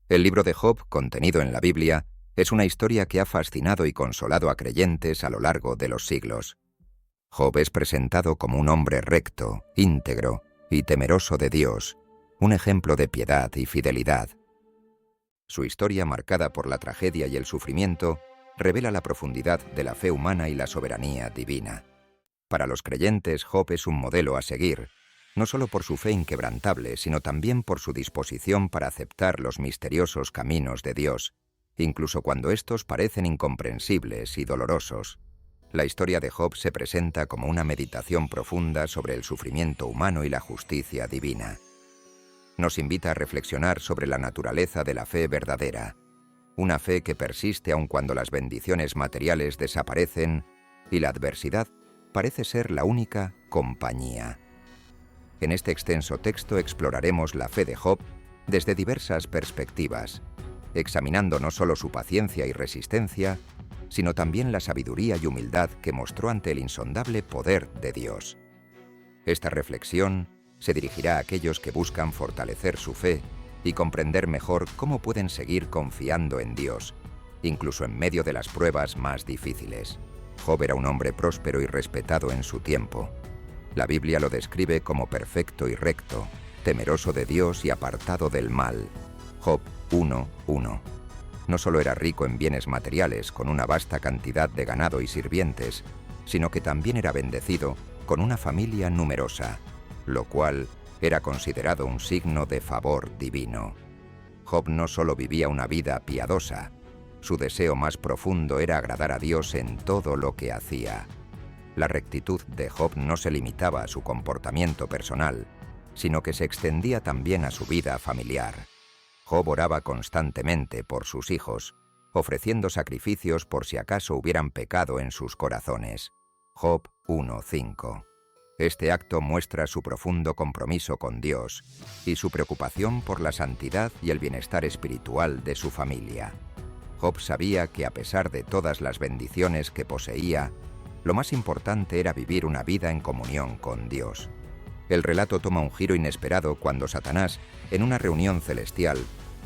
El libro de Job, contenido en la Biblia, es una historia que ha fascinado y consolado a creyentes a lo largo de los siglos. Job es presentado como un hombre recto, íntegro y temeroso de Dios, un ejemplo de piedad y fidelidad. Su historia, marcada por la tragedia y el sufrimiento, revela la profundidad de la fe humana y la soberanía divina. Para los creyentes, Job es un modelo a seguir, no solo por su fe inquebrantable, sino también por su disposición para aceptar los misteriosos caminos de Dios, incluso cuando estos parecen incomprensibles y dolorosos. La historia de Job se presenta como una meditación profunda sobre el sufrimiento humano y la justicia divina. Nos invita a reflexionar sobre la naturaleza de la fe verdadera, una fe que persiste aun cuando las bendiciones materiales desaparecen y la adversidad parece ser la única compañía. En este extenso texto exploraremos la fe de Job desde diversas perspectivas, examinando no solo su paciencia y resistencia, sino también la sabiduría y humildad que mostró ante el insondable poder de Dios. Esta reflexión se dirigirá a aquellos que buscan fortalecer su fe y comprender mejor cómo pueden seguir confiando en Dios, incluso en medio de las pruebas más difíciles. Job era un hombre próspero y respetado en su tiempo. La Biblia lo describe como perfecto y recto, temeroso de Dios y apartado del mal. Job 1:1. No solo era rico en bienes materiales, con una vasta cantidad de ganado y sirvientes, sino que también era bendecido con una familia numerosa, lo cual era considerado un signo de favor divino. Job no solo vivía una vida piadosa, su deseo más profundo era agradar a Dios en todo lo que hacía. La rectitud de Job no se limitaba a su comportamiento personal, sino que se extendía también a su vida familiar. Job oraba constantemente por sus hijos, ofreciendo sacrificios por si acaso hubieran pecado en sus corazones. Job 1:5. Este acto muestra su profundo compromiso con Dios y su preocupación por la santidad y el bienestar espiritual de su familia. Job sabía que a pesar de todas las bendiciones que poseía, lo más importante era vivir una vida en comunión con Dios. El relato toma un giro inesperado cuando Satanás, en una reunión celestial,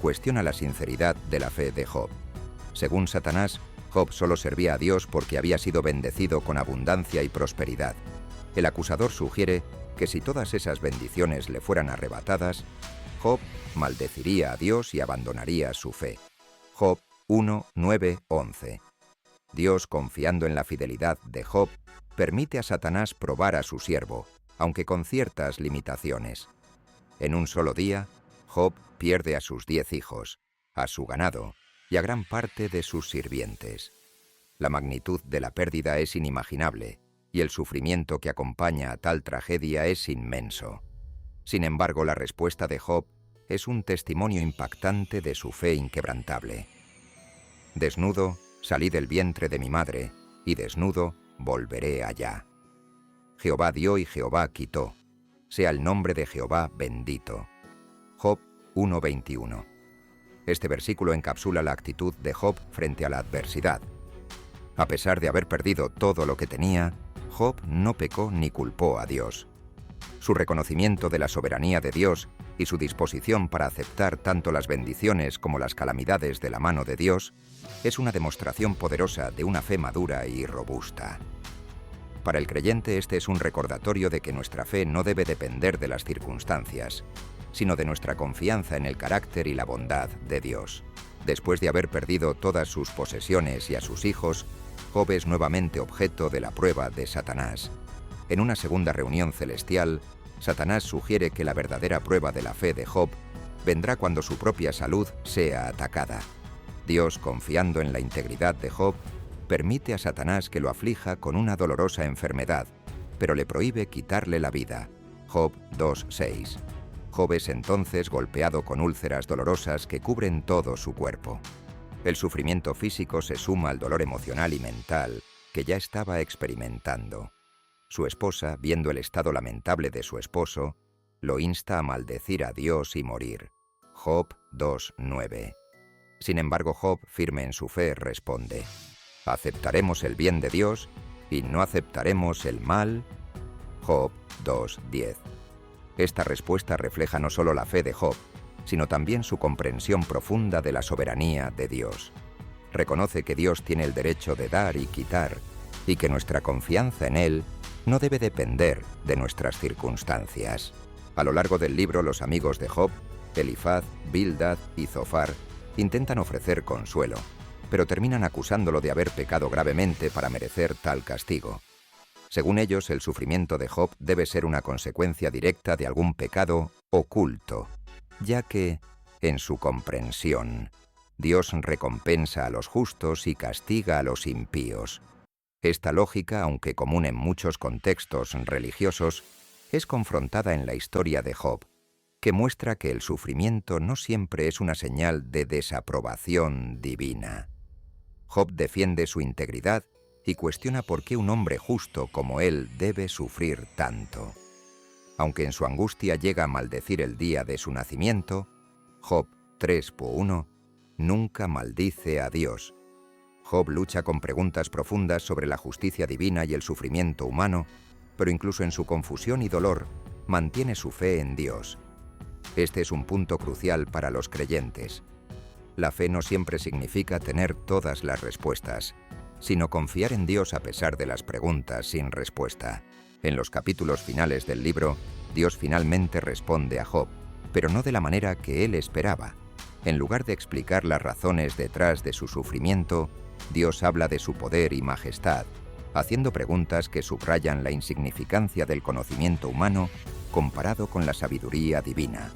cuestiona la sinceridad de la fe de Job. Según Satanás, Job solo servía a Dios porque había sido bendecido con abundancia y prosperidad. El acusador sugiere que si todas esas bendiciones le fueran arrebatadas, Job maldeciría a Dios y abandonaría su fe. Job 1:9-11. Dios, confiando en la fidelidad de Job, permite a Satanás probar a su siervo, aunque con ciertas limitaciones. En un solo día, Job pierde a sus 10 hijos, a su ganado y a gran parte de sus sirvientes. La magnitud de la pérdida es inimaginable, y el sufrimiento que acompaña a tal tragedia es inmenso. Sin embargo, la respuesta de Job es un testimonio impactante de su fe inquebrantable. Desnudo, salí del vientre de mi madre, y desnudo volveré allá. Jehová dio y Jehová quitó. Sea el nombre de Jehová bendito. Job 1:21. Este versículo encapsula la actitud de Job frente a la adversidad. A pesar de haber perdido todo lo que tenía, Job no pecó ni culpó a Dios. Su reconocimiento de la soberanía de Dios y su disposición para aceptar tanto las bendiciones como las calamidades de la mano de Dios es una demostración poderosa de una fe madura y robusta. Para el creyente, este es un recordatorio de que nuestra fe no debe depender de las circunstancias, sino de nuestra confianza en el carácter y la bondad de Dios. Después de haber perdido todas sus posesiones y a sus hijos, Job es nuevamente objeto de la prueba de Satanás. En una segunda reunión celestial, Satanás sugiere que la verdadera prueba de la fe de Job vendrá cuando su propia salud sea atacada. Dios, confiando en la integridad de Job, permite a Satanás que lo aflija con una dolorosa enfermedad, pero le prohíbe quitarle la vida. Job 2:6. Job es entonces golpeado con úlceras dolorosas que cubren todo su cuerpo. El sufrimiento físico se suma al dolor emocional y mental que ya estaba experimentando. Su esposa, viendo el estado lamentable de su esposo, lo insta a maldecir a Dios y morir. Job 2:9. Sin embargo, Job, firme en su fe, responde: ¿aceptaremos el bien de Dios y no aceptaremos el mal? Job 2:10. Esta respuesta refleja no solo la fe de Job, sino también su comprensión profunda de la soberanía de Dios. Reconoce que Dios tiene el derecho de dar y quitar, y que nuestra confianza en Él no debe depender de nuestras circunstancias. A lo largo del libro, los amigos de Job, Elifaz, Bildad y Zofar, intentan ofrecer consuelo, pero terminan acusándolo de haber pecado gravemente para merecer tal castigo. Según ellos, el sufrimiento de Job debe ser una consecuencia directa de algún pecado oculto, ya que, en su comprensión, Dios recompensa a los justos y castiga a los impíos. Esta lógica, aunque común en muchos contextos religiosos, es confrontada en la historia de Job, que muestra que el sufrimiento no siempre es una señal de desaprobación divina. Job defiende su integridad y cuestiona por qué un hombre justo como él debe sufrir tanto. Aunque en su angustia llega a maldecir el día de su nacimiento, Job 3:1 nunca maldice a Dios. Job lucha con preguntas profundas sobre la justicia divina y el sufrimiento humano, pero incluso en su confusión y dolor, mantiene su fe en Dios. Este es un punto crucial para los creyentes. La fe no siempre significa tener todas las respuestas, sino confiar en Dios a pesar de las preguntas sin respuesta. En los capítulos finales del libro, Dios finalmente responde a Job, pero no de la manera que él esperaba. En lugar de explicar las razones detrás de su sufrimiento, Dios habla de su poder y majestad, haciendo preguntas que subrayan la insignificancia del conocimiento humano comparado con la sabiduría divina.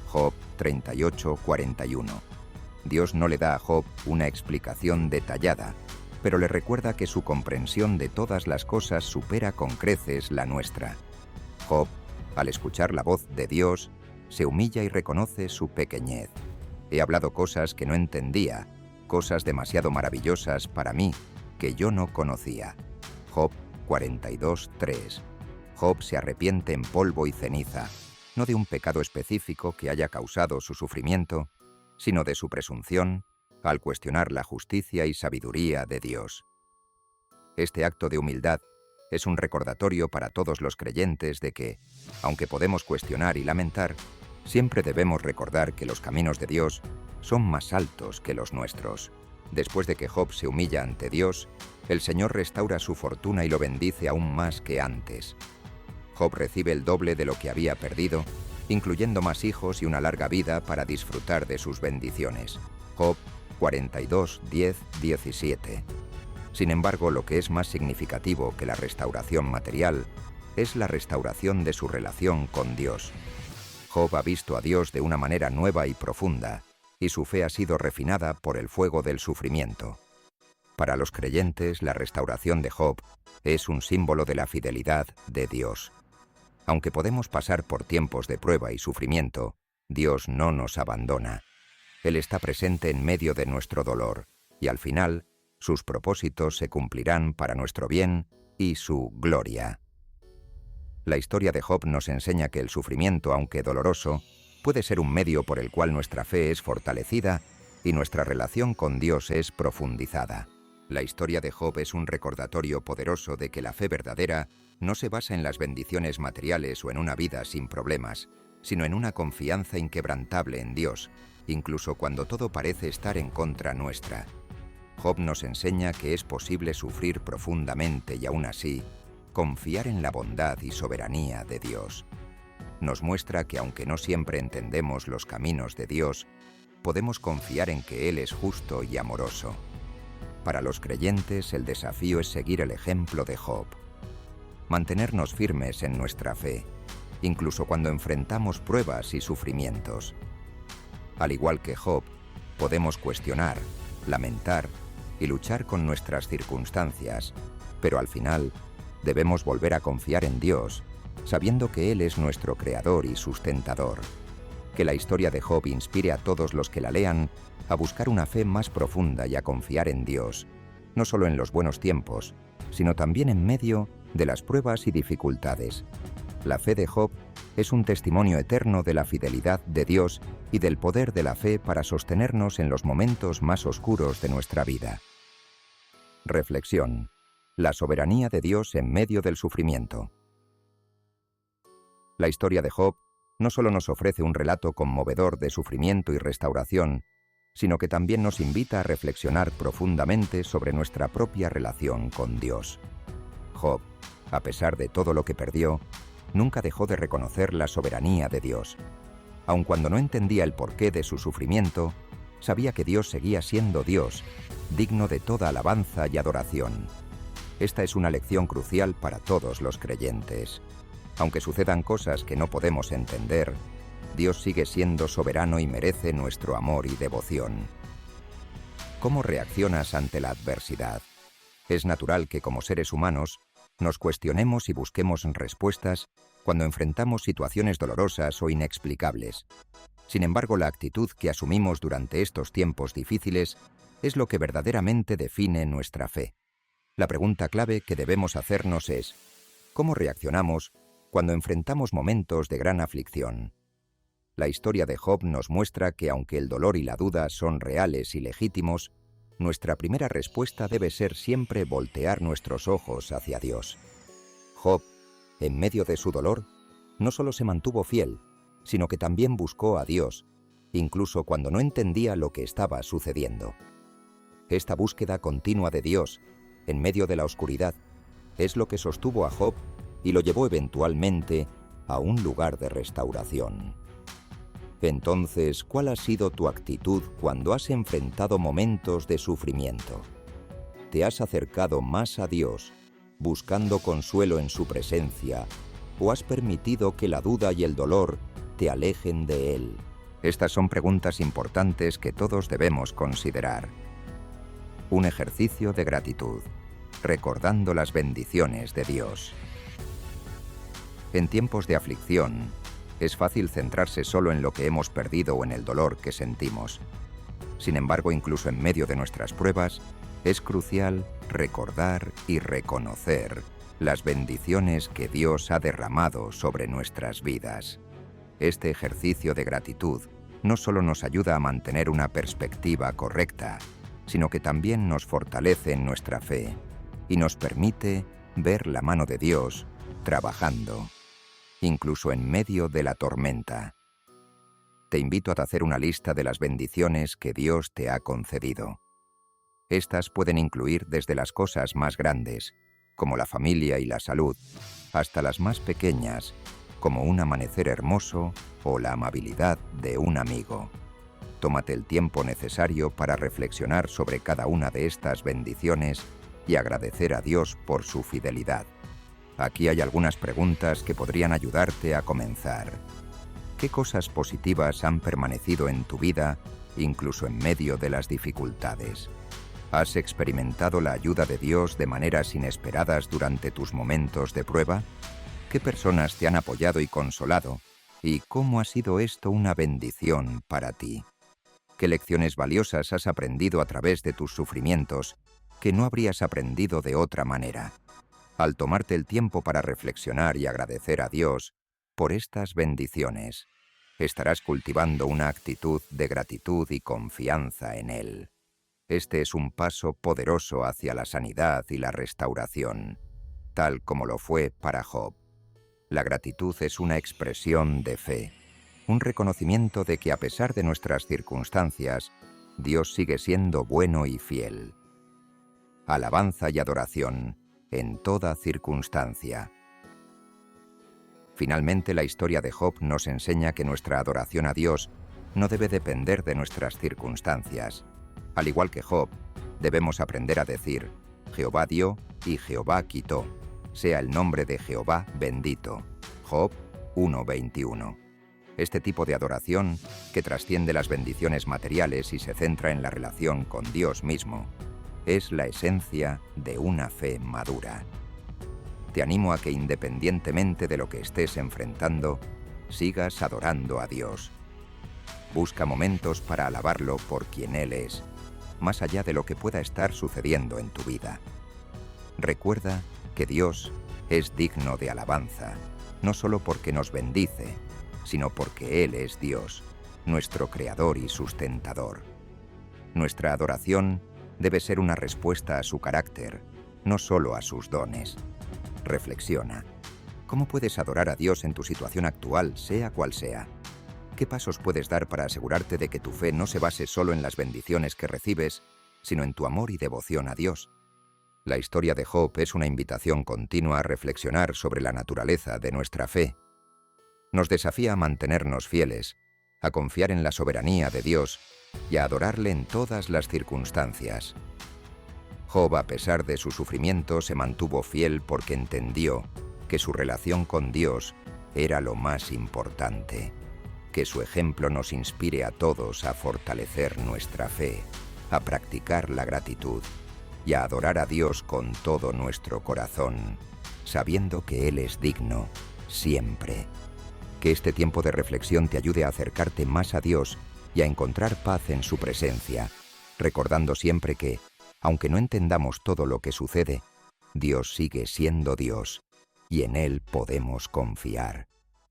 Job 38:41. Dios no le da a Job una explicación detallada, pero le recuerda que su comprensión de todas las cosas supera con creces la nuestra. Job, al escuchar la voz de Dios, se humilla y reconoce su pequeñez. He hablado cosas que no entendía, cosas demasiado maravillosas para mí, que yo no conocía. Job 42:3. Job se arrepiente en polvo y ceniza, no de un pecado específico que haya causado su sufrimiento, sino de su presunción al cuestionar la justicia y sabiduría de Dios. Este acto de humildad es un recordatorio para todos los creyentes de que, aunque podemos cuestionar y lamentar, siempre debemos recordar que los caminos de Dios son más altos que los nuestros. Después de que Job se humilla ante Dios, el Señor restaura su fortuna y lo bendice aún más que antes. Job recibe el doble de lo que había perdido, incluyendo más hijos y una larga vida para disfrutar de sus bendiciones. Job 42:10-17. Sin embargo, lo que es más significativo que la restauración material es la restauración de su relación con Dios. Job ha visto a Dios de una manera nueva y profunda, y su fe ha sido refinada por el fuego del sufrimiento. Para los creyentes, la restauración de Job es un símbolo de la fidelidad de Dios. Aunque podemos pasar por tiempos de prueba y sufrimiento, Dios no nos abandona. Él está presente en medio de nuestro dolor, y al final, sus propósitos se cumplirán para nuestro bien y su gloria. La historia de Job nos enseña que el sufrimiento, aunque doloroso, puede ser un medio por el cual nuestra fe es fortalecida y nuestra relación con Dios es profundizada. La historia de Job es un recordatorio poderoso de que la fe verdadera no se basa en las bendiciones materiales o en una vida sin problemas, sino en una confianza inquebrantable en Dios, incluso cuando todo parece estar en contra nuestra. Job nos enseña que es posible sufrir profundamente y aún así, confiar en la bondad y soberanía de Dios. Nos muestra que aunque no siempre entendemos los caminos de Dios, podemos confiar en que Él es justo y amoroso. Para los creyentes, el desafío es seguir el ejemplo de Job. Mantenernos firmes en nuestra fe, incluso cuando enfrentamos pruebas y sufrimientos. Al igual que Job, podemos cuestionar, lamentar y luchar con nuestras circunstancias, pero al final debemos volver a confiar en Dios, sabiendo que Él es nuestro creador y sustentador. Que la historia de Job inspire a todos los que la lean a buscar una fe más profunda y a confiar en Dios, no solo en los buenos tiempos, sino también en medio de las pruebas y dificultades. La fe de Job es un testimonio eterno de la fidelidad de Dios y del poder de la fe para sostenernos en los momentos más oscuros de nuestra vida. Reflexión: la soberanía de Dios en medio del sufrimiento. La historia de Job no solo nos ofrece un relato conmovedor de sufrimiento y restauración, sino que también nos invita a reflexionar profundamente sobre nuestra propia relación con Dios. Job, a pesar de todo lo que perdió, nunca dejó de reconocer la soberanía de Dios. Aun cuando no entendía el porqué de su sufrimiento, sabía que Dios seguía siendo Dios, digno de toda alabanza y adoración. Esta es una lección crucial para todos los creyentes. Aunque sucedan cosas que no podemos entender, Dios sigue siendo soberano y merece nuestro amor y devoción. ¿Cómo reaccionas ante la adversidad? Es natural que como seres humanos nos cuestionemos y busquemos respuestas cuando enfrentamos situaciones dolorosas o inexplicables. Sin embargo, la actitud que asumimos durante estos tiempos difíciles es lo que verdaderamente define nuestra fe. La pregunta clave que debemos hacernos es: ¿cómo reaccionamos cuando enfrentamos momentos de gran aflicción? La historia de Job nos muestra que aunque el dolor y la duda son reales y legítimos, nuestra primera respuesta debe ser siempre voltear nuestros ojos hacia Dios. Job, en medio de su dolor, no solo se mantuvo fiel, sino que también buscó a Dios, incluso cuando no entendía lo que estaba sucediendo. Esta búsqueda continua de Dios, en medio de la oscuridad, es lo que sostuvo a Job y lo llevó eventualmente a un lugar de restauración. Entonces, ¿cuál ha sido tu actitud cuando has enfrentado momentos de sufrimiento? ¿Te has acercado más a Dios, buscando consuelo en su presencia, o has permitido que la duda y el dolor te alejen de Él? Estas son preguntas importantes que todos debemos considerar. Un ejercicio de gratitud, recordando las bendiciones de Dios. En tiempos de aflicción, es fácil centrarse solo en lo que hemos perdido o en el dolor que sentimos. Sin embargo, incluso en medio de nuestras pruebas, es crucial recordar y reconocer las bendiciones que Dios ha derramado sobre nuestras vidas. Este ejercicio de gratitud no solo nos ayuda a mantener una perspectiva correcta, sino que también nos fortalece en nuestra fe y nos permite ver la mano de Dios trabajando, incluso en medio de la tormenta. Te invito a hacer una lista de las bendiciones que Dios te ha concedido. Estas pueden incluir desde las cosas más grandes, como la familia y la salud, hasta las más pequeñas, como un amanecer hermoso o la amabilidad de un amigo. Tómate el tiempo necesario para reflexionar sobre cada una de estas bendiciones y agradecer a Dios por su fidelidad. Aquí hay algunas preguntas que podrían ayudarte a comenzar. ¿Qué cosas positivas han permanecido en tu vida, incluso en medio de las dificultades? ¿Has experimentado la ayuda de Dios de maneras inesperadas durante tus momentos de prueba? ¿Qué personas te han apoyado y consolado? ¿Y cómo ha sido esto una bendición para ti? ¿Qué lecciones valiosas has aprendido a través de tus sufrimientos que no habrías aprendido de otra manera? Al tomarte el tiempo para reflexionar y agradecer a Dios por estas bendiciones, estarás cultivando una actitud de gratitud y confianza en Él. Este es un paso poderoso hacia la sanidad y la restauración, tal como lo fue para Job. La gratitud es una expresión de fe, un reconocimiento de que a pesar de nuestras circunstancias, Dios sigue siendo bueno y fiel. Alabanza y adoración en toda circunstancia. Finalmente, la historia de Job nos enseña que nuestra adoración a Dios no debe depender de nuestras circunstancias. Al igual que Job, debemos aprender a decir: Jehová dio y Jehová quitó. Sea el nombre de Jehová bendito. Job 1:21. Este tipo de adoración, que trasciende las bendiciones materiales y se centra en la relación con Dios mismo, es la esencia de una fe madura. Te animo a que, independientemente de lo que estés enfrentando, sigas adorando a Dios. Busca momentos para alabarlo por quien Él es, más allá de lo que pueda estar sucediendo en tu vida. Recuerda que Dios es digno de alabanza, no solo porque nos bendice, sino porque Él es Dios, nuestro Creador y sustentador. Nuestra adoración debe ser una respuesta a su carácter, no solo a sus dones. Reflexiona. ¿Cómo puedes adorar a Dios en tu situación actual, sea cual sea? ¿Qué pasos puedes dar para asegurarte de que tu fe no se base solo en las bendiciones que recibes, sino en tu amor y devoción a Dios? La historia de Job es una invitación continua a reflexionar sobre la naturaleza de nuestra fe. Nos desafía a mantenernos fieles, a confiar en la soberanía de Dios y a adorarle en todas las circunstancias. Job, a pesar de su sufrimiento, se mantuvo fiel porque entendió que su relación con Dios era lo más importante. Que su ejemplo nos inspire a todos a fortalecer nuestra fe, a practicar la gratitud y a adorar a Dios con todo nuestro corazón, sabiendo que Él es digno, siempre. Que este tiempo de reflexión te ayude a acercarte más a Dios y a encontrar paz en su presencia, recordando siempre que, aunque no entendamos todo lo que sucede, Dios sigue siendo Dios y en Él podemos confiar.